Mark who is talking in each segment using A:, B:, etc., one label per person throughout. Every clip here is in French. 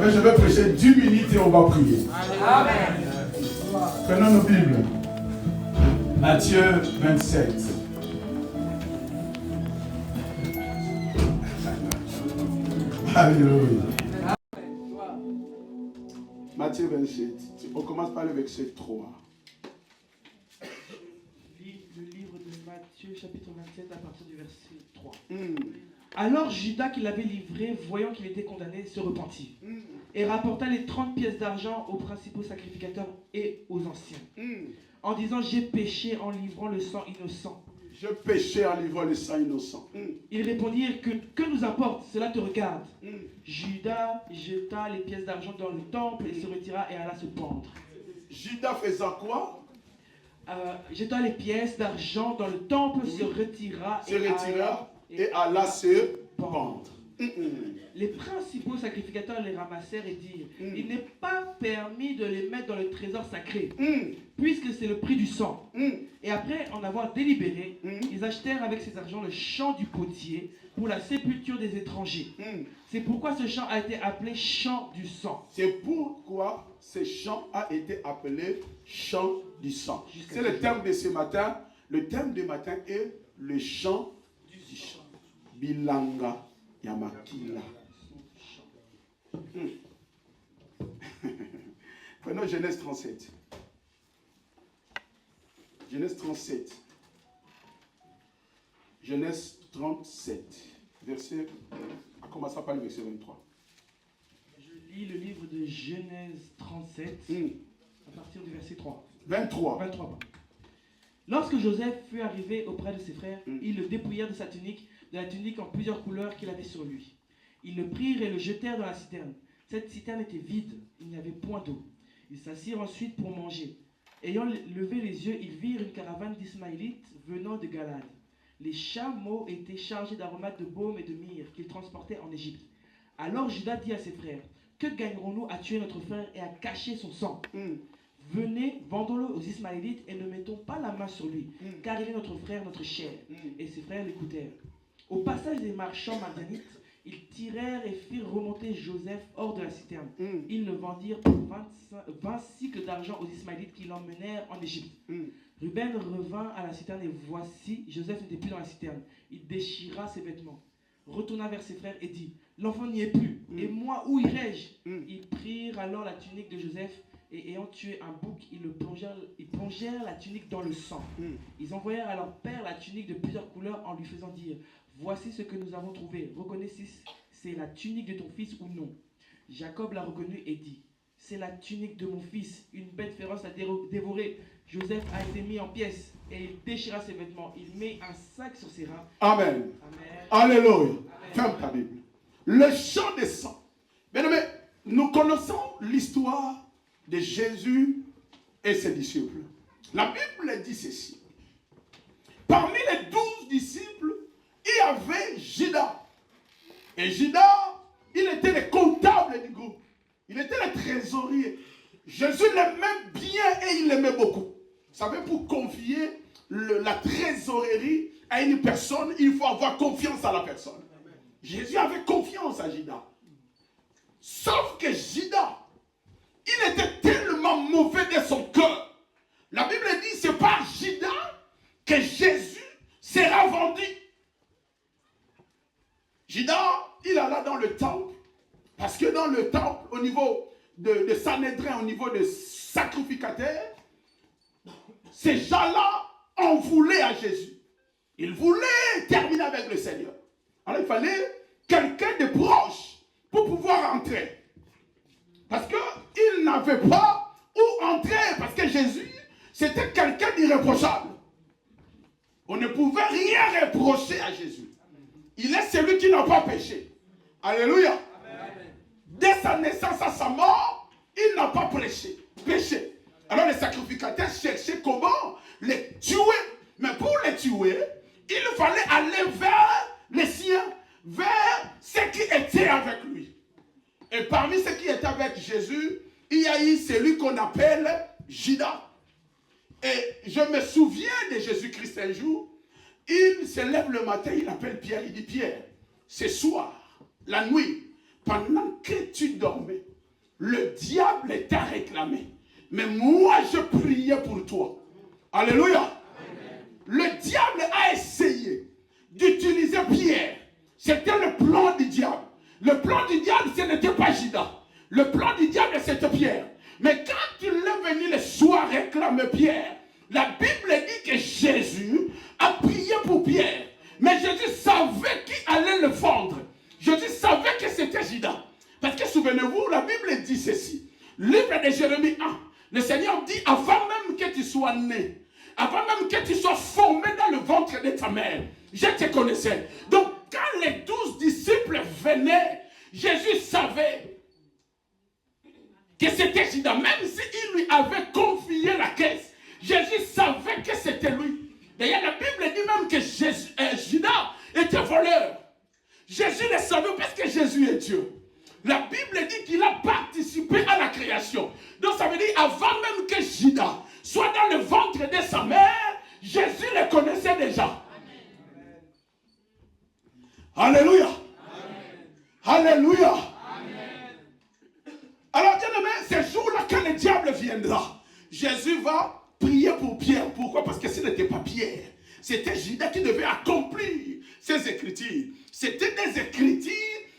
A: Maintenant, je vais prêcher 10 minutes et on va prier.
B: Amen.
A: Prenons nos Bibles. Matthieu 27. Alléluia. Matthieu 27. On commence par le verset 3.
B: Le livre de Matthieu, chapitre 27, à partir du verset 3. Alors Judas, qui l'avait livré, voyant qu'il était condamné, se repentit et rapporta les 30 pièces d'argent aux principaux sacrificateurs et aux anciens, en disant: j'ai péché en livrant le sang innocent.
A: Je péchais en livrant le sang innocent.
B: Ils répondirent: que nous importe, cela te regarde. Judas jeta les pièces d'argent dans le temple et se retira et alla se pendre.
A: Judas faisant quoi?
B: Jetant les pièces d'argent dans le temple, se retira
A: et alla se pendre.
B: Les principaux sacrificateurs les ramassèrent et dirent: il n'est pas permis de les mettre dans le trésor sacré, puisque c'est le prix du sang. Et après en avoir délibéré, ils achetèrent avec ces argents le champ du potier pour la sépulture des étrangers. C'est pourquoi ce champ a été appelé champ du sang.
A: C'est pourquoi ce champ a été appelé champ du sang. C'est le thème de ce matin. Le thème du matin est le champ du sang. Bilanga Yamakila. Prenons Genèse 37. Genèse 37. Genèse 37. Verset. En commençant par le verset 23.
B: Je lis le livre de Genèse 37 à partir du verset 3.
A: 23.
B: Lorsque Joseph fut arrivé auprès de ses frères, ils le dépouillèrent de sa tunique, de la tunique en plusieurs couleurs qu'il avait sur lui. Ils le prirent et le jetèrent dans la citerne. Cette citerne était vide, il n'y avait point d'eau. Ils s'assirent ensuite pour manger. Ayant levé les yeux, ils virent une caravane d'Ismaélites venant de Galade. Les chameaux étaient chargés d'aromates de baume et de myrrhe qu'ils transportaient en Égypte. Alors Judas dit à ses frères: que gagnerons-nous à tuer notre frère et à cacher son sang? Venez, vendons-le aux Ismaélites et ne mettons pas la main sur lui, car il est notre frère, notre chair. Et ses frères l'écoutèrent. Au passage des marchands madianites, ils tirèrent et firent remonter Joseph hors de la citerne. Ils le vendirent pour 20 cycles d'argent aux Ismaélites qui l'emmenèrent en Égypte. Ruben revint à la citerne et voici, Joseph n'était plus dans la citerne. Il déchira ses vêtements, retourna vers ses frères et dit: l'enfant n'y est plus, et moi où irai-je? Ils prirent alors la tunique de Joseph et ayant tué un bouc, ils plongèrent la tunique dans le sang. Ils envoyèrent à leur père la tunique de plusieurs couleurs en lui faisant dire: voici ce que nous avons trouvé, reconnais si c'est la tunique de ton fils ou non. Jacob l'a reconnue et dit: c'est la tunique de mon fils, une bête féroce l'a dévoré. Joseph a été mis en pièces et il déchira ses vêtements, il met un sac sur ses reins.
A: Amen.
B: Amen.
A: Alléluia. Ferme ta Bible. Le champ des sang. Bien aimé, nous connaissons l'histoire de Jésus et ses disciples. La Bible dit ceci: parmi les 12 disciples, il y avait Judas. Et Judas, il était le comptable du groupe. Il était le trésorier. Jésus l'aimait bien et il l'aimait beaucoup. Vous savez, pour confier la trésorerie à une personne, il faut avoir confiance à la personne. Jésus avait confiance à Judas. Sauf que Judas, il était tellement mauvais de son cœur. La Bible dit: c'est par Judas que Jésus sera vendu. Judas, il alla dans le temple, parce que dans le temple, au niveau de Sanhédrin, au niveau des sacrificateurs, ces gens-là en voulaient à Jésus. Ils voulaient terminer avec le Seigneur. Alors il fallait quelqu'un de proche pour pouvoir entrer. Parce qu'ils n'avaient pas où entrer, parce que Jésus, c'était quelqu'un d'irréprochable. On ne pouvait rien reprocher à Jésus. Il est celui qui n'a pas péché. Alléluia. Amen. Dès sa naissance à sa mort, il n'a pas péché. Alors les sacrificateurs cherchaient comment les tuer. Mais pour les tuer, il fallait aller vers les siens, vers ceux qui étaient avec lui. Et parmi ceux qui étaient avec Jésus, il y a eu celui qu'on appelle Judas. Et je me souviens de Jésus-Christ un jour, il se lève le matin, il appelle Pierre, il dit: Pierre, ce soir, la nuit, pendant que tu dormais, le diable t'a réclamé. Mais moi, je priais pour toi. Alléluia. Amen. Le diable a essayé d'utiliser Pierre. C'était le plan du diable. Le plan du diable, ce n'était pas Judas. Le plan du diable, c'était Pierre. Mais quand il est venu le soir réclamer Pierre, la Bible dit que Jésus a prié pour Pierre. Mais Jésus savait qui allait le vendre. Jésus savait que c'était Judas. Parce que souvenez-vous, la Bible dit ceci. Livre de Jérémie 1. Le Seigneur dit, avant même que tu sois né, avant même que tu sois formé dans le ventre de ta mère, je te connaissais. Donc, quand les 12 disciples venaient, Jésus savait que c'était Judas. Même s'il lui avait confié la caisse, Jésus savait que c'était lui. D'ailleurs, la Bible dit même que Judas était voleur. Jésus le savait parce que Jésus est Dieu. La Bible dit qu'il a participé à la création. Donc ça veut dire avant même que Judas soit dans le ventre de sa mère, Jésus le connaissait déjà. Amen. Alléluia. Amen. Alléluia. Amen. Alors bien aimé, ce jour-là quand le diable viendra, Jésus va prier pour Pierre. Pourquoi? Parce que ce n'était pas Pierre. C'était Judas qui devait accomplir ces écritures. C'était des écritures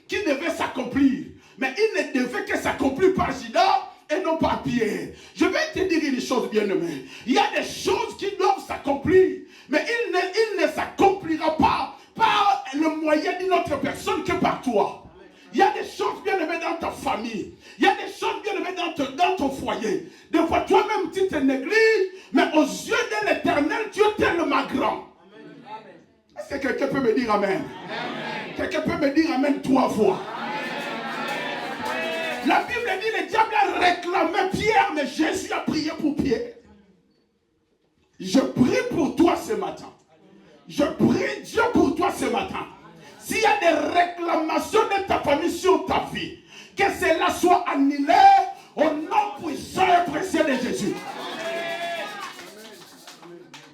A: qui devaient s'accomplir. Mais il ne devait que s'accomplir par Judas et non par Pierre. Je vais te dire une chose, bien-aimé. Il y a des choses qui doivent s'accomplir. Mais il ne s'accomplira pas par le moyen d'une autre personne que par toi. Il y a des choses bien-aimées dans ta famille. Il y a des choses bien-aimées dans ton foyer. Des fois, toi-même, tu te négliges. Mais aux yeux de l'Éternel, tu es tellement grand. Est-ce que quelqu'un peut me dire Amen? Amen. Quelqu'un peut me dire Amen 3 fois? Amen. La Bible dit le diable a réclamé Pierre, mais Jésus a prié pour Pierre. Je prie pour toi ce matin. Je prie Dieu pour toi ce matin. S'il y a des réclamations de ta famille sur ta vie, que cela soit annulé au nom puissant et précieux de Jésus.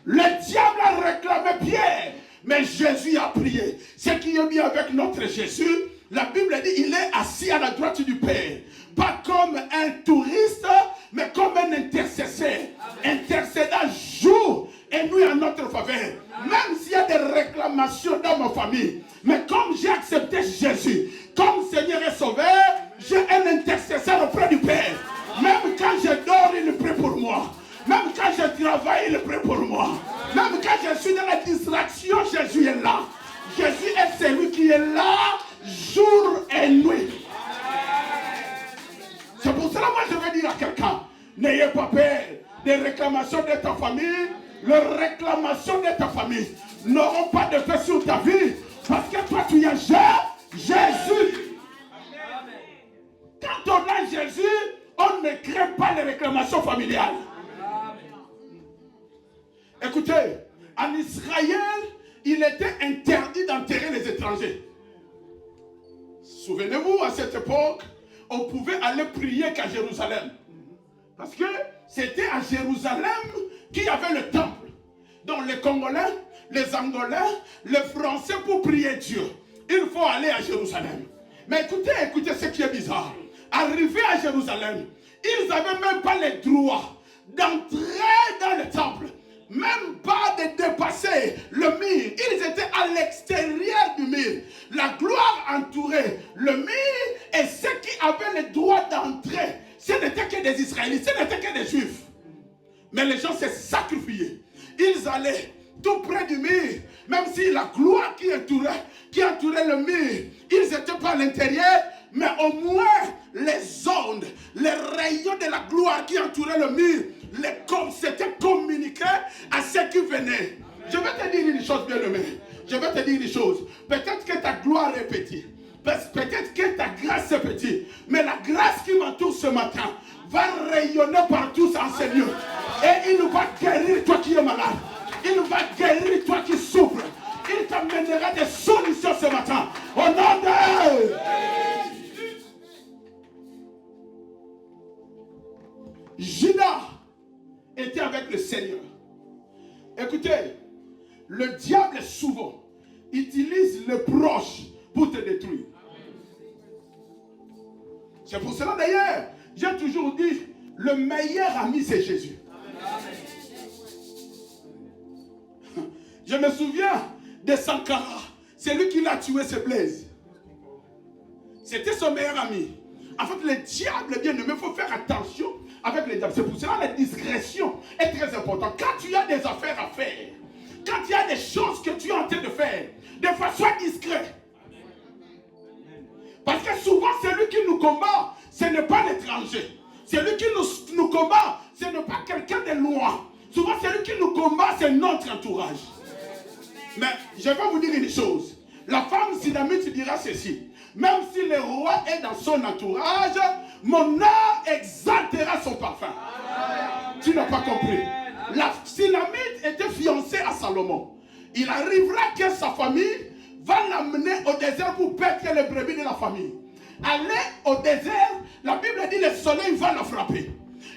A: Le diable a réclamé Pierre, mais Jésus a prié. Ce qui est bien avec notre Jésus, la Bible dit il est assis à la droite du Père. Pas comme un touriste, mais comme un intercesseur. Intercédant jour et nuit en notre faveur. Même s'il y a des réclamations dans ma famille. Mais comme j'ai accepté Jésus comme Seigneur et Sauveur, j'ai un intercesseur auprès du Père. Même quand je dors, il prie pour moi. Même quand je travaille, il prie pour moi. Même quand je suis dans la distraction, Jésus est là. Jésus est celui qui est là jour et nuit. C'est pour cela moi je veux dire à quelqu'un, n'ayez pas peur des réclamations de ta famille. Les réclamations de ta famille n'auront pas de fait sur ta vie. Parce que toi tu as Jésus. Quand on a Jésus, on ne crée pas les réclamations familiales. Écoutez, en Israël, il était interdit d'enterrer les étrangers. Souvenez-vous, à cette époque, on pouvait aller prier qu'à Jérusalem. Parce que c'était à Jérusalem qu'il y avait le temple. Donc les Congolais, les Angolais, les Français, pour prier Dieu, il faut aller à Jérusalem. Mais écoutez ce qui est bizarre. Arrivés à Jérusalem, ils n'avaient même pas le droit d'entrer dans le temple. Même pas de dépasser le mur. Ils étaient à l'extérieur du mur. La gloire entourait le mur et ceux qui avaient le droit d'entrer, ce n'étaient que des Israélites, ce n'étaient que des Juifs. Mais les gens se sacrifiaient. Ils allaient tout près du mur, même si la gloire qui entourait le mur, ils n'étaient pas à l'intérieur, mais au moins les ondes, les rayons de la gloire qui entouraient le mur, c'était communiqué à ceux qui venaient. Je vais te dire une chose, bien-aimé. Je vais te dire une chose. Peut-être que ta gloire est petite. Peut-être que ta grâce est petite. Mais la grâce qui m'entoure ce matin va rayonner partout en ce lieu. Et il va guérir toi qui es malade. Il va guérir toi qui souffres. Il t'amènera des solutions ce matin. Au nom de... Judas était avec le Seigneur. Écoutez, le diable souvent utilise les proches pour te détruire. C'est pour cela d'ailleurs, J'ai toujours dit, le meilleur ami, c'est Jésus. Je me souviens de Sankara. C'est lui qui l'a tué, c'est Blaise. C'était son meilleur ami. En fait, le diable, bien aimé, il faut faire attention avec les diables. C'est pour cela que la discrétion est très importante. Quand tu as des affaires à faire, quand il y a des choses que tu es en train de faire, des fois, sois discret. Parce que souvent, celui qui nous combat, ce n'est pas l'étranger. Celui qui nous combat, ce n'est pas quelqu'un de loin. Souvent, celui qui nous combat, c'est notre entourage. Mais je vais vous dire une chose. La femme Sunamite dira ceci. Même si le roi est dans son entourage, mon âme exaltera son parfum. Tu n'as pas compris. La Sunamite était fiancée à Salomon. Il arrivera que sa famille va l'amener au désert pour paître les brebis de la famille. Aller au désert, la Bible dit le soleil va la frapper.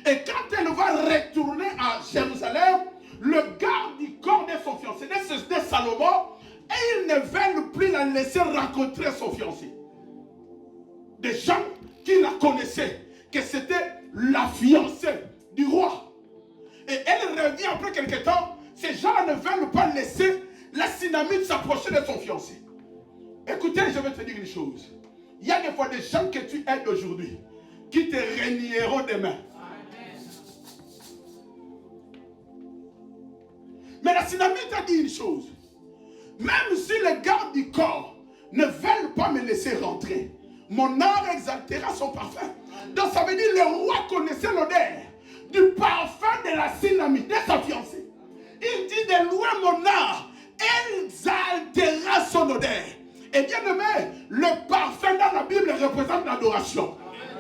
A: Et quand elle va retourner à Jérusalem, le garde du corps de son fiancé, de Salomon, et ils ne veulent plus la laisser rencontrer son fiancé. Des gens qui la connaissaient, que c'était la fiancée du roi. Et elle revient après quelque temps, ces gens ne veulent pas laisser la Sunamite s'approcher de son fiancé. Écoutez, je vais te dire une chose. Il y a des fois des gens que tu aides aujourd'hui, qui te renieront demain. Mais la Sunamite a dit une chose. Même si les gardes du corps ne veulent pas me laisser rentrer, mon âme exaltera son parfum. Donc ça veut dire que le roi connaissait l'odeur du parfum de la Sunamite, de sa fiancée. Il dit de loin mon âme exaltera son odeur. Et bien aimé, le parfum dans la Bible représente l'adoration.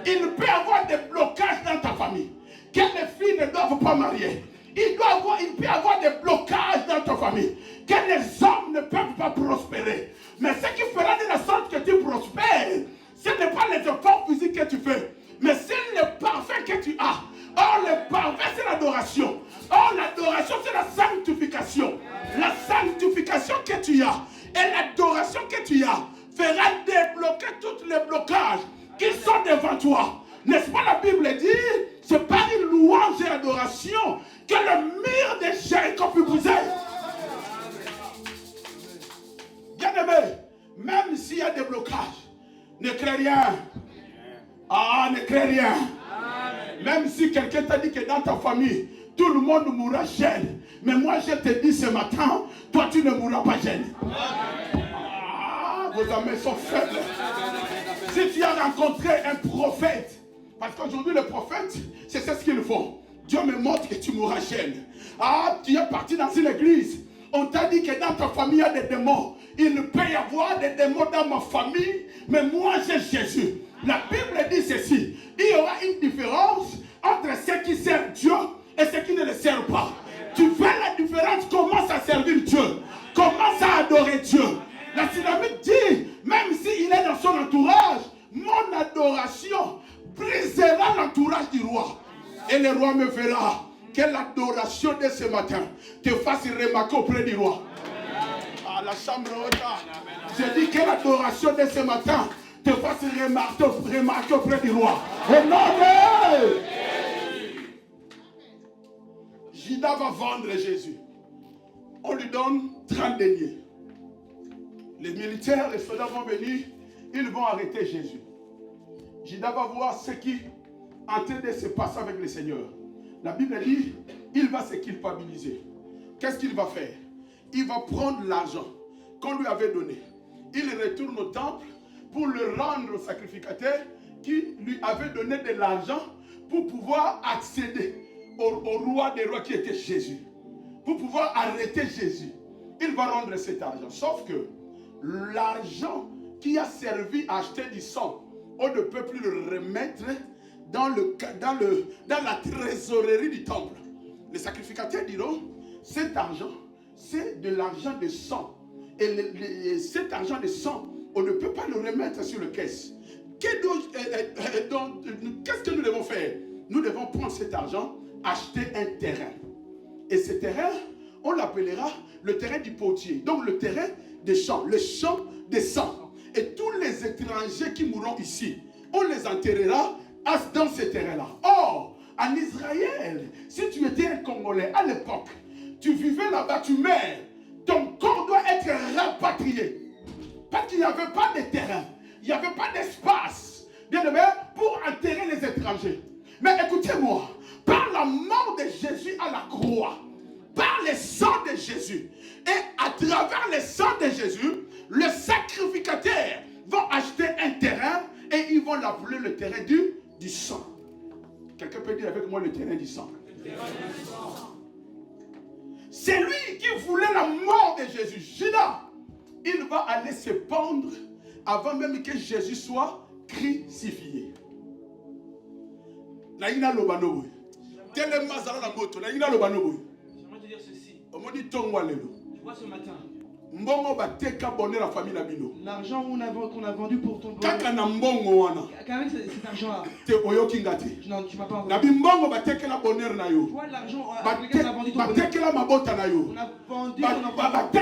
A: Il peut y avoir des blocages dans ta famille. Que les filles ne doivent pas marier. Il peut y avoir des blocages dans ta famille. Que les hommes ne peuvent pas prospérer. Mais ce qui fera de la sorte que tu prospères, ce n'est pas les efforts physiques que tu fais, mais c'est le parfum que tu as. Or, le parfum, c'est l'adoration. Or, l'adoration, c'est la sanctification. La sanctification que tu as et l'adoration que tu as fera débloquer tous les blocages qui sont devant toi. N'est-ce pas, la Bible dit, c'est par une louange et adoration que le mur de Jéricho fut brisé. Bien aimé, même s'il y a des blocages, ne crée rien. Ah, ne crée rien. Même si quelqu'un t'a dit que dans ta famille, tout le monde mourra jeune. Mais moi, je te dis ce matin, toi, tu ne mourras pas jeune. Ah, vos amis sont faibles. Si tu as rencontré un prophète, parce qu'aujourd'hui, les prophètes, c'est ce qu'ils font. Dieu me montre que tu mourras jeune. Ah, tu es parti dans une église. On t'a dit que dans ta famille, il y a des démons. Il peut y avoir des démons dans ma famille, mais moi, j'ai Jésus. La Bible dit ceci. Il y aura une différence entre ceux qui servent Dieu et ceux qui ne le servent pas. Tu fais la différence, commence à servir Dieu. Commence à adorer Dieu. La Sunamite dit, même s'il est dans son entourage, mon adoration brisera l'entourage du roi. Et le roi me verra. Que l'adoration de ce matin te fasse remarquer auprès du roi. À la chambre haute. Je dis que l'adoration de ce matin te fasse remarquer auprès du roi. Au nom de Judas va vendre Jésus. On lui donne 30 deniers. Les militaires, les soldats vont venir, ils vont arrêter Jésus. Judas va voir ce qui est en train de se passer avec le Seigneur. La Bible dit, il va se culpabiliser. Qu'est-ce qu'il va faire? Il va prendre l'argent qu'on lui avait donné. Il retourne au temple pour le rendre au sacrificateur qui lui avait donné de l'argent pour pouvoir accéder au roi des rois qui était Jésus. Pour pouvoir arrêter Jésus. Il va rendre cet argent. Sauf que l'argent qui a servi à acheter du sang, on ne peut plus le remettre dans la trésorerie du temple. Les sacrificateurs diront, cet argent, c'est de l'argent de sang. Et cet argent de sang, on ne peut pas le remettre sur le caisse. Qu'est-ce que nous devons faire? Nous devons prendre cet argent, acheter un terrain. Et ce terrain, on l'appellera le terrain du potier. Donc le terrain des champs, le champ des sangs. Et tous les étrangers qui mourront ici, on les enterrera dans ce terrain-là. Or, en Israël, si tu étais un Congolais à l'époque, tu vivais là-bas, tu meurs, ton corps doit être rapatrié. Parce qu'il n'y avait pas de terrain, il n'y avait pas d'espace, bien aimé, pour enterrer les étrangers. Mais écoutez-moi, par la mort de Jésus à la croix, par le sang de Jésus, et à travers le sang de Jésus, le sacrificateur va acheter un terrain et ils vont l'appeler le terrain du sang. Quelqu'un peut dire avec moi le terrain du sang. C'est lui qui voulait la mort de Jésus. Judas, il va aller se pendre avant même que Jésus soit crucifié. J'aimerais te
B: dire ceci.
A: Je
B: vois ce matin.
A: L'argent
B: qu'on a vendu pour ton
A: bonheur.
B: Qu'avec cet argent-là. Tu m'as pas entendu.
A: Je vois
B: l'argent avec lequel on a vendu ton bonheur. On a vendu ton emploi.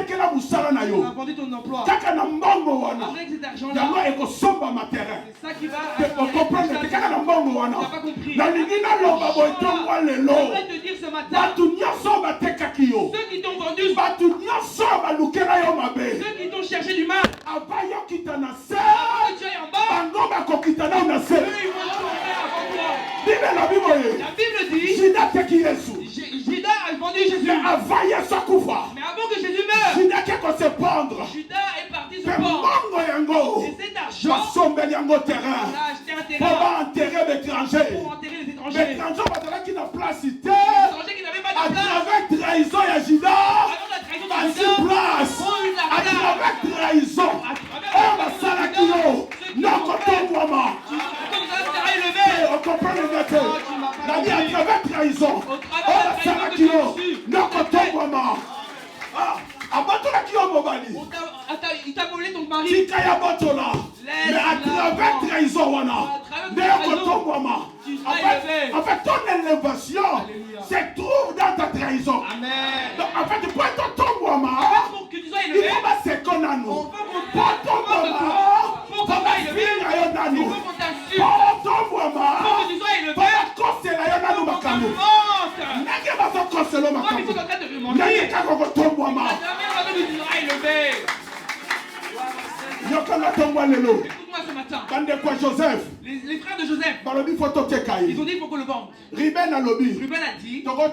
B: On a vendu ton emploi. Avec cet argent-là. C'est ça qui va. Tu n'as pas compris. J'aimerais te dire ce matin. Ceux qui t'ont vendu. Ceux qui t'ont cherché du mal. Avant que tu ailles en bas. Eux, ils vont tomber avant toi. La Bible dit. Judas a vendu Jésus. Mais avant que Jésus meure. Judas est parti se pendre. Et cet argent. On a acheté un terrain. Pour enterrer les étrangers. Les étrangers qui n'avaient pas de place. À travers trahison, il y a Judas. À cette place. À travers trahison. On va s'arrêter. Non, on comprend le gâteau. La vie à travers trahison. On va s'arrêter. Non, il t'a volé ton mari. Mais à travers trahison, en fait, ton élévation se trouve dans ta trahison. Donc, en fait, pour être ton pour que tu sois élevé, il faut se connaître. Pour ton pour que tu sois élevé, écoute-moi ce matin. Les frères de Joseph, ils ont dit qu'il faut qu'on le vende. Ruben a dit on ne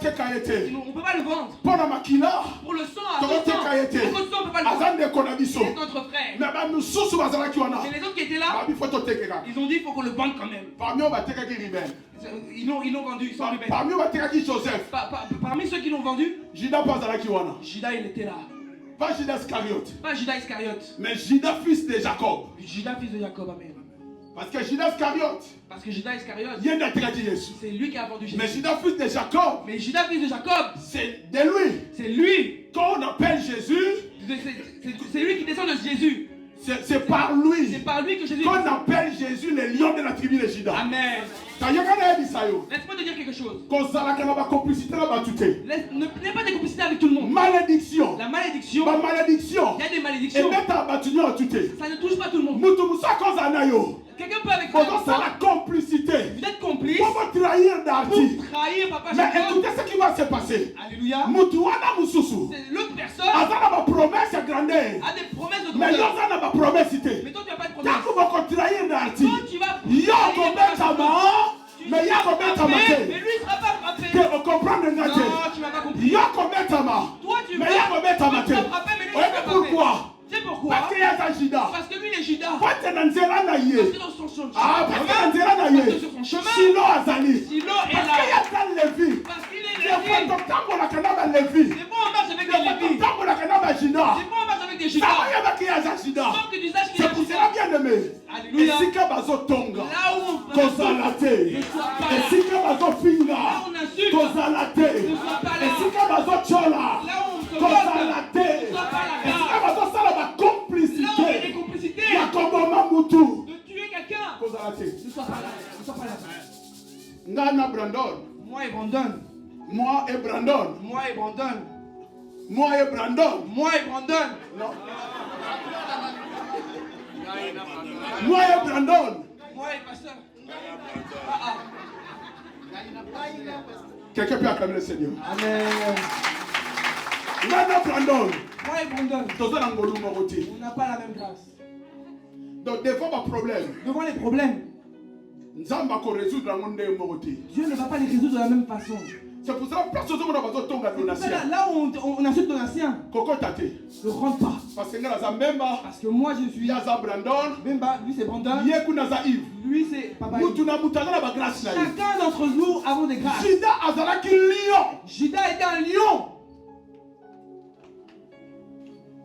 B: peut pas le vendre. Pour le sang, notre sang, on ne peut pas le vendre. C'est notre frère. Et les autres qui étaient là, ils ont dit qu'il faut qu'on le vende quand même. Ils l'ont vendu, ils sont rebelles. Parmi ceux qui l'ont vendu, Judas il était là.
A: Pas Judas Iscariote.
B: Pas Judas Iscariote.
A: Mais Judas fils de Jacob.
B: Judas fils de Jacob, amen.
A: Parce que Judas Iscariote.
B: C'est lui qui a vendu Jésus.
A: Mais Judas fils de Jacob.
B: Mais Judas fils de Jacob.
A: C'est de lui.
B: C'est lui.
A: Quand on appelle Jésus.
B: C'est lui qui descend de Jésus.
A: C'est par lui.
B: C'est par lui que Jésus.
A: Qu'on appelle Jésus le lion de la tribu de Judas.
B: Amen. Laisse-moi te dire quelque chose. N'aie pas de complicité avec tout le monde.
A: Malédiction.
B: La malédiction.
A: Il
B: y a des malédictions. Ça ne touche pas tout le monde. Quelqu'un peut avec
A: la complicité.
B: Vous êtes complice.
A: Pour trahir Darty.
B: Pour trahir papa.
A: Mais écoutez ce qui va se passer.
B: Alléluia. L'autre personne
A: a des promesses de grandeur. Mais
B: toi tu n'as pas de promesse. Toi tu vas
A: mais lui ne
B: sera pas frappé.
A: On comprend le
B: non, tu m'as pas compris. Toi tu vas frapper, mais lui ne sera pas frappé.
A: Pourquoi?
B: C'est pourquoi? Parce que lui il est Judas. Parce que dans son chemin. Parce que sur son chemin. Silo est là. Parce qu'il est Lévi. C'est bon on marche avec des Lévi. C'est bon on marche avec des Judas. Sans que tu saches qu'il est
A: c'est pour cela bien aimé.
B: Alléluia. Là où on insulte. Là où on insulte. Là où on se complicité. De tuer quelqu'un. Ne sois pas là. Moi et Brandon.
A: Non.
B: Moi et pasteur.
A: Quelqu'un peut acclamer le Seigneur.
B: Amen.
A: Nana Brandon.
B: Moi et Brandon, on n'a pas la même grâce.
A: Donc devant ma problème,
B: Devant les problèmes, Dieu ne va pas les résoudre de la même façon.
A: c'est pour ça que personne ne va donner.
B: Là où on insulte ton ancien,
A: Coco tate.
B: ne rentre pas.
A: Parce que là, Memba,
B: Parce que moi je suis
A: Yaza Brandon,
B: Bemba, lui c'est Brandon,
A: Yeku Naza Yves.
B: lui c'est Papa.
A: Mutuna Mutana la grâce là.
B: Chacun d'entre nous avons des grâces.
A: Judas Azalaki Lion.
B: Judas était un lion.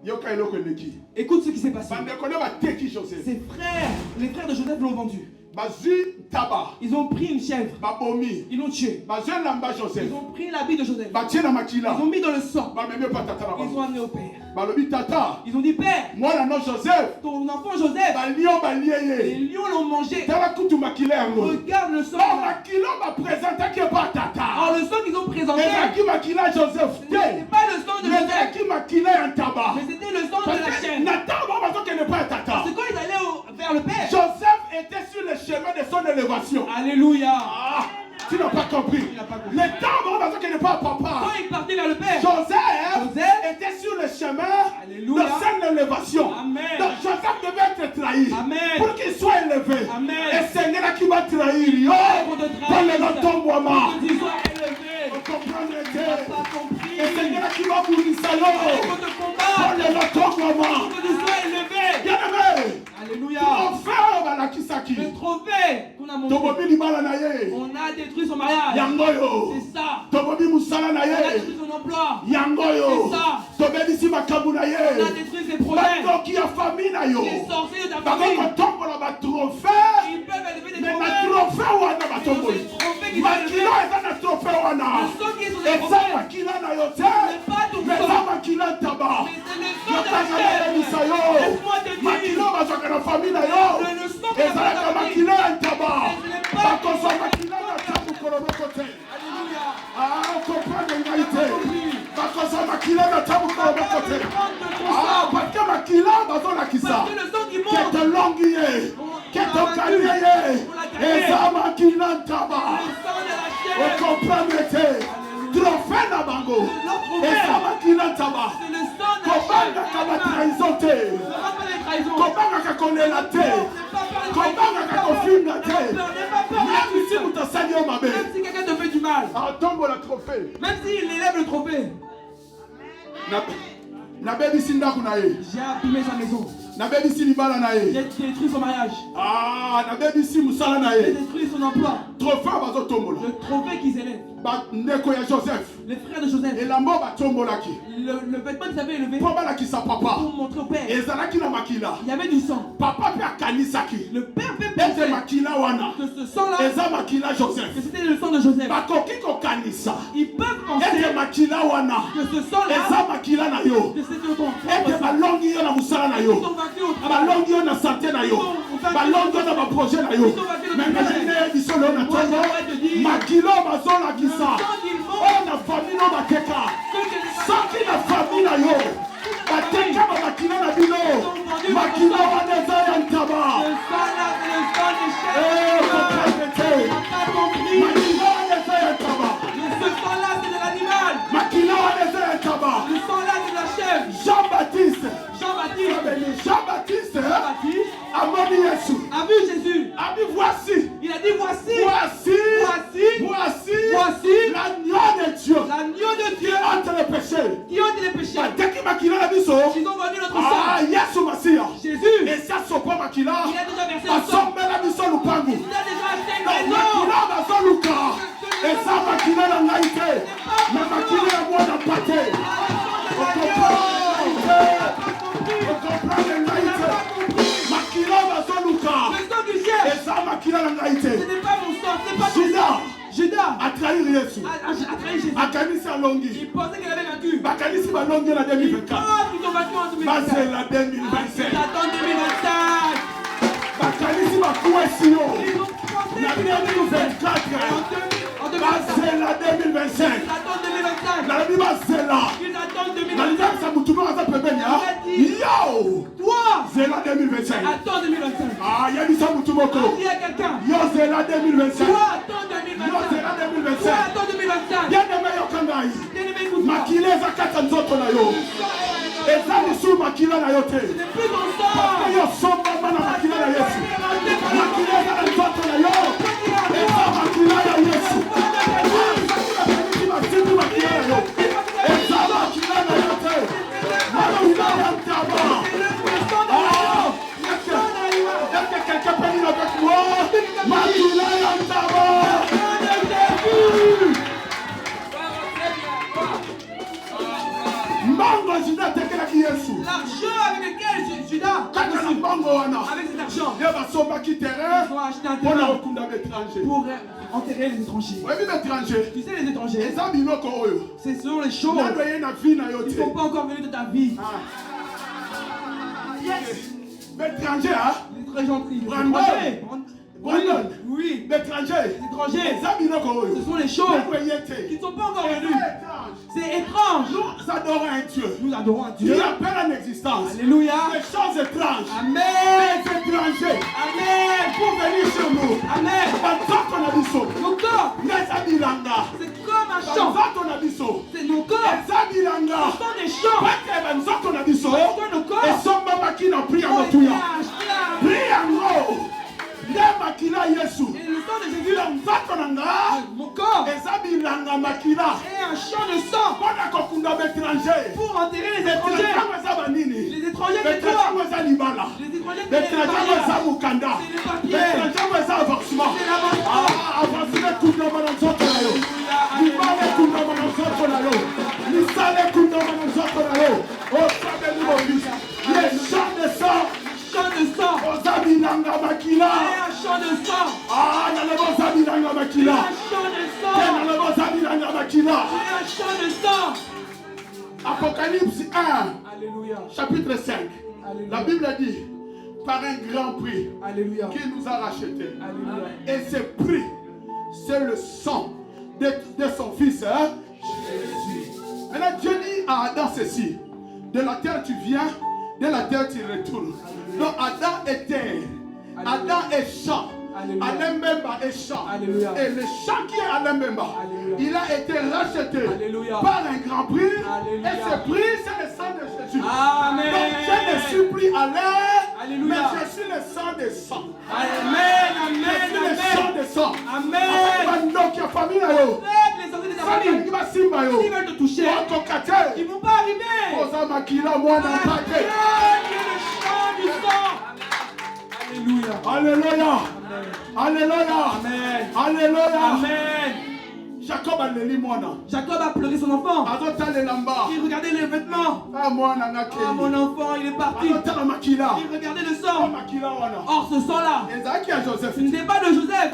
A: Yoka Eloko Neki.
B: Écoute ce qui s'est passé.
A: Bande connaît ba teki Joseph.
B: Ses frères, les frères de Joseph l'ont vendu.
A: Bazi Taba.
B: Ils ont pris une chèvre.
A: Babomi.
B: Ils l'ont tué.
A: Bazi Lamba Joseph.
B: Ils ont pris l'habit de Joseph.
A: Batiena Makila.
B: Ils ont mis dans le sang.
A: Bameme patata la
B: Ils ont amené au père.
A: Balobi Tata.
B: Ils ont dit, Père,
A: Moi la non Joseph.
B: ton enfant Joseph,
A: Balion
B: les
A: Balieye.
B: lions l'ont mangé.
A: Tala kutu makila yango.
B: Regarde le sang.
A: Oh Makila va présenter que pas Tata.
B: Alors le sang qu'ils ont présenté,
A: Ezaki Makila Joseph.
B: ce n'est pas le sang de Joseph,
A: Ezaki Makila Yantaba.
B: mais c'était le sang de la chaîne.
A: Nathan va dire qu'elle n'est pas Tata.
B: Parce que quand ils allaient vers le père,
A: Joseph était sur le chemin de son élévation.
B: alléluia.
A: Ah, tu n'as pas compris.
B: Il n'a pas compris.
A: Le temps va dire qu'elle n'est pas
B: Quand
A: papa.
B: ils partaient vers le père,
A: Joseph était sur le chemin
B: alléluia.
A: de son élévation.
B: Amen.
A: Donc Joseph devait être trahi.
B: Amen.
A: Pour qu'il soit élevé.
B: Amen.
A: Et Seigneur qui va trahir. Yo,
B: Pour te
A: pour
B: trahir,
A: le nom de ton
B: pour
A: moi.
B: que tu sois élevé.
A: On comprend le
B: Tu n'as
A: thé.
B: pas compris.
A: Et Seigneur qui va mourir
B: Pour
A: salaud.
B: te
A: Pour
B: combattre,
A: le nom de ton
B: pour
A: moi.
B: que tu sois élevé.
A: Bien-aimé.
B: Alléluia.
A: Ton frère va la kisaki.
B: Le trophée qu'on a montré,
A: Tobobi libala na ye.
B: on a détruit son mariage.
A: Yangoyo.
B: C'est ça.
A: Tobobi musala na
B: On a
A: ye.
B: détruit son emploi.
A: Yangoyo.
B: C'est ça.
A: Tobebisi makambu na
B: On a
A: ye.
B: détruit ses projets.
A: Batoki ya famille na yo.
B: Les sorciers de ta
A: Bako
B: famille,
A: kotombola ba trophée.
B: ils peuvent élever des
A: Mais na
B: trophées.
A: trophée wana
B: Mais
A: batomboli.
B: ces trophées qui sont
A: Makila
B: élevés,
A: eza na trophée wana.
B: le sang qui est sur les
A: Eza
B: trophées,
A: makila na yo
B: ce
A: te.
B: n'est pas ton
A: Mais eza
B: sang,
A: makila taba.
B: mais c'est le sang de la
A: Yotanga na
B: chair.
A: yebisa yo.
B: Laisse-moi te dire,
A: Makila bazwaka na famille na yo.
B: le sang de la
A: Ezalaka
B: famille,
A: makila ya ntaba.
B: ce n'est pas
A: Bakozwa makila na tabu koloboko te.
B: alléluia.
A: Ah, on comprend les vérités. Bakozwa makila na tabu koloboko te. Ah, parce que makila bazolakisa.
B: Parce que le sang qui monte,
A: Kete longi ye. Kete kanye ye. Eza makila ntaba.
B: le sang de la
A: On
B: chair,
A: comprend les trophée na bango. Eza makila ntaba.
B: c'est le sang de la
A: Kobanga
B: chair.
A: kaba trahison te.
B: Ne fais pas les trahisons.
A: Kobanga kakolela te. Kobanga kakofinga te. Même si mutasali yo mabe.
B: Même si quelqu'un te fait du mal,
A: Ah, tombe la trophée.
B: même s'il élève le trophée,
A: Nabebisi ndaku na ye.
B: j'ai abîmé sa maison,
A: Nabebisi libala na
B: j'ai
A: ye.
B: détruit son mariage,
A: Ah, nabebisi musala na
B: j'ai
A: ye.
B: détruit son emploi,
A: Trophée bazotombola.
B: le trophée qu'ils élèvent.
A: Bandeko ya Joseph.
B: Les frères de Joseph,
A: Elambo batombolaki.
B: le vêtement qu'ils avaient élevé
A: Po balakisa papa.
B: pour montrer au père,
A: Ezalaki na makila.
B: il y avait du sang.
A: Papa pe akanisaki.
B: Le père fait
A: Eze
B: penser
A: makila wana.
B: que ce sang-là,
A: Eza makila Joseph.
B: que c'était le sang de Joseph.
A: Bakoki kokanisa.
B: Ils peuvent penser
A: Eze makila wana.
B: que ce sang-là,
A: Eza makila na yo.
B: que c'était ton
A: Ete
B: propre sang.
A: balongi yo na musala na
B: Ils
A: yo.
B: sont vaincus au travail.
A: Balongi yo na santé na yo. Balongi yo na ba projet na yo. Mais ngene biso leo na
B: Moi,
A: tongo.
B: j'aimerais te dire,
A: Makilo
B: le
A: bazolakisa.
B: sang qu'ils font,
A: Oh na famille no bateka. Soki na famille na yo. Bateka ba makilo na bino. Makilo wana eza ya ntaba.
B: le sang-là, c'est le sang des
A: Eh,
B: chefs.
A: comprendre
B: Tu
A: te.
B: n'as pas compris.
A: Makilo wana eza ya ntaba.
B: Ce sang-là, c'est de l'animal.
A: Makilo wana eza ya ntaba.
B: Le sang-là, c'est de la chèvre.
A: Jean-Baptiste.
B: Jean-Baptiste,
A: Jean-Baptiste
B: Jean-Baptiste
A: amoni Yesu.
B: a vu Jésus.
A: A dit voici.
B: Il a dit voici,
A: Voici.
B: voici,
A: Voici.
B: voici
A: L'agneau de Dieu.
B: l'agneau de Dieu
A: Entre les péchés.
B: qui ôte les péchés.
A: Ateki makila na biso.
B: Ils ont vendu notre
A: Ah,
B: sang.
A: Yesu Masia.
B: Jésus,
A: Et ça sopa makila.
B: il a déjà versé le sang.
A: Basombela biso lupangu.
B: Il a déjà acheté une
A: Donc
B: maison.
A: makila bazoluka. Et ça makila na ngai te. Mais makila ya mwana pate. On comprend. On comprend le ngai te. Makila bazoluka.
B: Le sang du chef,
A: Et ça makila na ngai
B: ce
A: te.
B: n'est pas mon sang, ce n'est pas ton
A: Judas
B: sang. Judas
A: a trahi Yesu.
B: a trahi Jésus.
A: Akanisi alongi.
B: Il pensait qu'il avait vaincu.
A: Bakanisi balongi na 2024.
B: Oh, ils ont vaincu en 2025.
A: Basela
B: Ils
A: 2025.
B: attendent 2025.
A: Bakanisi bakuwesi yo.
B: Ils ont pensé
A: Na
B: qu'ils avaient
A: 2024.
B: en 2025.
A: Basela 2025.
B: Ils attendent 2025.
A: Nalobi basela.
B: Ils attendent
A: Na
B: 2025.
A: likamisa mutu moko aza pembeni ya. Yo!
B: Toi,
A: Zela 2025.
B: attends 2025.
A: Ah, yebisa mutu moko.
B: Dis à quelqu'un,
A: Yo zela kati ya nzoto na yo. Eza lisusu makila na yo te. Parce que yo sombama na makila na Yesu. Makila eza na nzoto na yo. Eza makila ya Yesu. Makila na yo. Eza makila na yo te. Makila ya ntaba. Est-ce que quelqu'un peut dire avec moi? Makila ya ntaba.
B: L'argent avec lequel Judas avec cet argent, ils ont acheté un terrain pour enterrer les étrangers. Tu sais, les étrangers, ce sont les choses qui ne sont pas encore venues de ta vie.
A: L'étranger, hein?
B: Les étrangers. Oui,
A: l'étranger,
B: ce sont les choses qui ne sont pas encore venues. C'est étrange.
A: Nous adorons un Dieu.
B: Nous adorons un Dieu.
A: Qui appelle en existence.
B: Alléluia.
A: Des choses étranges.
B: Amen.
A: Des étrangers.
B: Amen.
A: Pour venir sur nous.
B: Amen.
A: Nos corps.
B: C'est comme un champ. C'est nos corps. Ce sont des champs. Parce que nos corps.
A: Et son maman qui n'a pris en
B: Prie
A: et le sang
B: de Jésus, mon corps est un champ de sang pour enterrer les étrangers. Les étrangers, c'est quoi? Les étrangers, c'est les papiers. C'est les champs de sang. Champ de sang. Un champ de sang. Un champ de sang.
A: Apocalypse 1,
B: Alléluia.
A: chapitre 5.
B: Alléluia.
A: La Bible dit, par un grand prix,
B: Alléluia.
A: qui nous a rachetés.
B: Alléluia.
A: Et ce prix, c'est le sang de son fils, hein? Jésus. Maintenant, Dieu dit à Adam ceci: de la terre tu viens, de la terre tu retournes. Donc Adam est terre.
B: Alléluia.
A: Adam est champ.
B: Alléluia.
A: Alembemba est champ.
B: Alléluia.
A: Et le champ qui est Alembemba, il a été racheté.
B: Alléluia.
A: Par un grand prix.
B: Alléluia.
A: Et ce prix, c'est le sang de Jésus.
B: Amen.
A: Donc je ne suis plus à l'air,
B: Alléluia.
A: mais je suis le sang de sang.
B: Amen.
A: Je suis le
B: Amen.
A: sang de sang.
B: Amen.
A: Donc il y a famille là.
B: Les sorties de ta famille, s'ils veulent te toucher, ils ne vont pas arriver. Alléluia.
A: Alléluia. Alléluia.
B: Amen.
A: Alléluia.
B: Amen.
A: Jacob a
B: pleuré son enfant.
A: Il
B: Il regardait les vêtements. Ah, mon enfant, il est parti. Il regardait le sang. Or, ce sang-là, ce n'était pas de Joseph.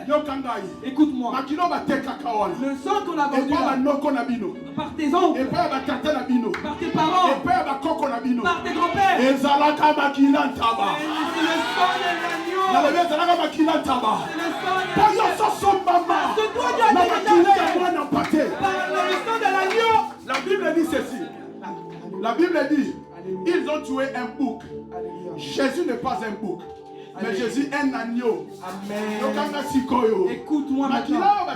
B: Écoute-moi. Le sang qu'on a vendu là, par tes oncles, par tes parents, par tes grands-pères, c'est le sang de l'agneau. C'est le sang de l'agneau. Parce que toi, tu as été par le sang de l'agneau.
A: La Bible dit ceci. La Bible dit, ils ont tué un bouc. Jésus n'est pas un bouc, mais Jésus est un agneau.
B: Amen. Écoute-moi
A: maintenant.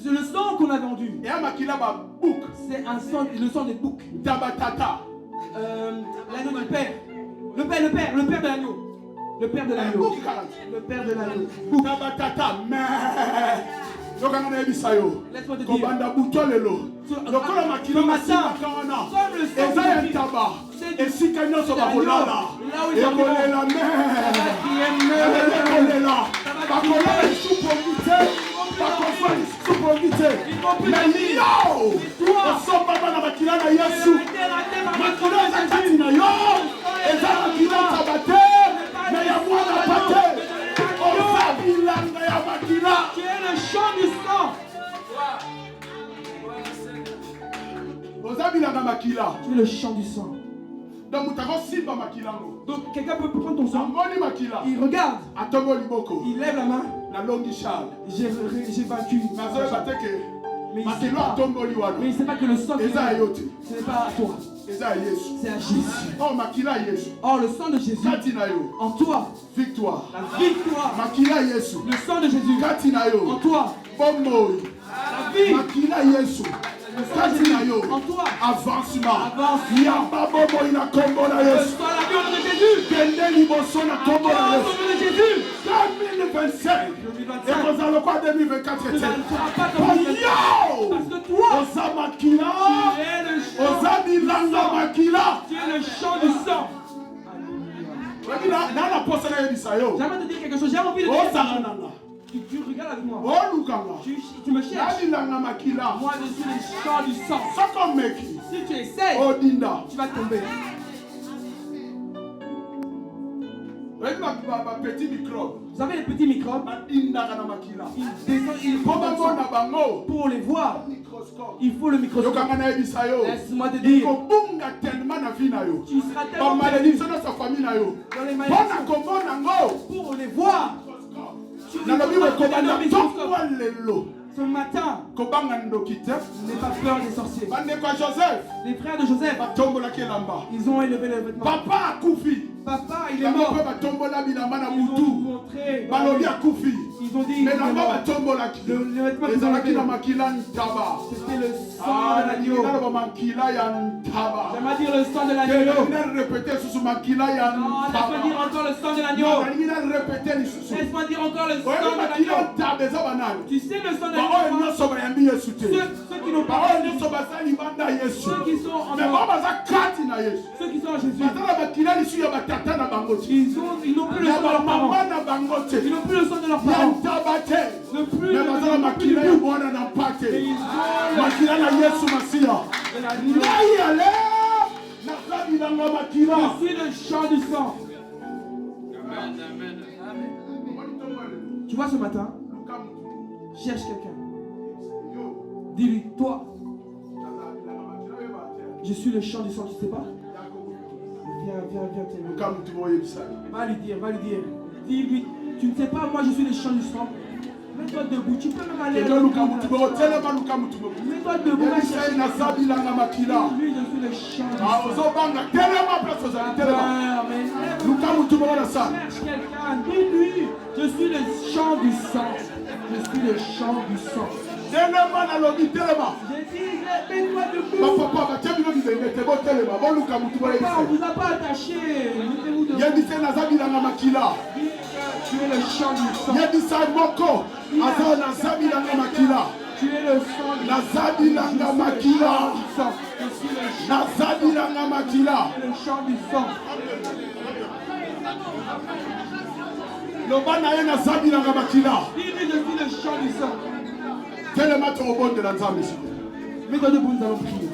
B: C'est le sang qu'on a vendu.
A: C'est un
B: sang, le sang des boucs. L'agneau du père. Le père de l'agneau. Le père de l'agneau. Le père de l'agneau. Laisse-moi te dire. Ce matin, comme le sang qui est le champ du sang. Tu es le champ du sang. Donc quelqu'un peut prendre ton sang. Il regarde. Il lève la main. J'ai vaincu. Mais il ne sait pas que le sang, ce n'est pas à toi. C'est à Jésus. Oh, le sang de Jésus. En toi.
A: Victoire.
B: La victoire. Le sang de Jésus. En toi. La vie. En toi.
A: Avancement.
B: Avancement.
A: Yababobo ina kombo na Yesu.
B: Reçois la vie au nom de Jésus.
A: Kende liboso na kombo na
B: Au
A: Yesu.
B: nom de Jésus.
A: 2025.
B: 2025.
A: Et kozalo kwa 2024
B: Tu ne
A: était.
B: seras pas comme
A: Oh,
B: Dieu.
A: yo!
B: Parce que toi,
A: Oza makila.
B: tu es le chant.
A: Oza bilanga makila.
B: Tu es le chant du sang.
A: Nana posa na yebisa yo.
B: J'aimerais te dire quelque chose. J'ai envie de te dire
A: Oza
B: quelque chose.
A: nana.
B: Tu regardes avec moi.
A: Olukanga.
B: Tu me cherches.
A: Nabilanga makila.
B: Moi, je suis le chant du sang.
A: Soko meki.
B: Si tu essaies,
A: Odinda.
B: tu vas tomber.
A: Petit microbe.
B: Vous savez les petits microbes, ils descendent, ils prennent pour les voir. Il faut le microscope. Laisse-moi te dire, tu seras tellement perdu dans les malédictions pour les voir. Tu ne peux pas dans le microscope. Ce matin, n'aie pas peur des sorciers. Les frères de Joseph, ils ont élevé le vêtement. Papa, il est mort. Ils ont montré. Ils ont dit, le vêtement qu'ils ont levé. C'était le sang de l'agneau. J'aimerais dire le sang de l'agneau. Non, laisse-moi dire encore le sang de l'agneau. Laisse-moi dire encore le sang de l'agneau. Tu sais le sang de l'agneau. Ceux qui n'ont pas ceux qui sont en ceux qui sont en Jésus, ils n'ont plus le sang de leurs parents. Ils n'ont plus le sang de leurs parents. Ne plus le sang de Je suis le chant du sang. Tu vois ce matin, cherche quelqu'un. Dis-lui, toi, je suis le chant du sang, tu ne sais pas? Viens, va lui dire. Dis-lui, tu ne sais pas, moi je suis le chant du sang. Mets-toi debout, tu peux même aller. Mets-toi debout, va chercher. Lui, je suis le chant du sang. Cherche quelqu'un, dis-lui, je suis le chant du sang. Je suis le chant du sang. J'ai dit, mets-toi debout. Papa, on vous a pas attaché. Mettez-vous debout. Tu es le chant du sang. Tu es le sang le chant du sang. Dis-lui, je suis le chant du sang. Mets-toi debout, nous allons prier.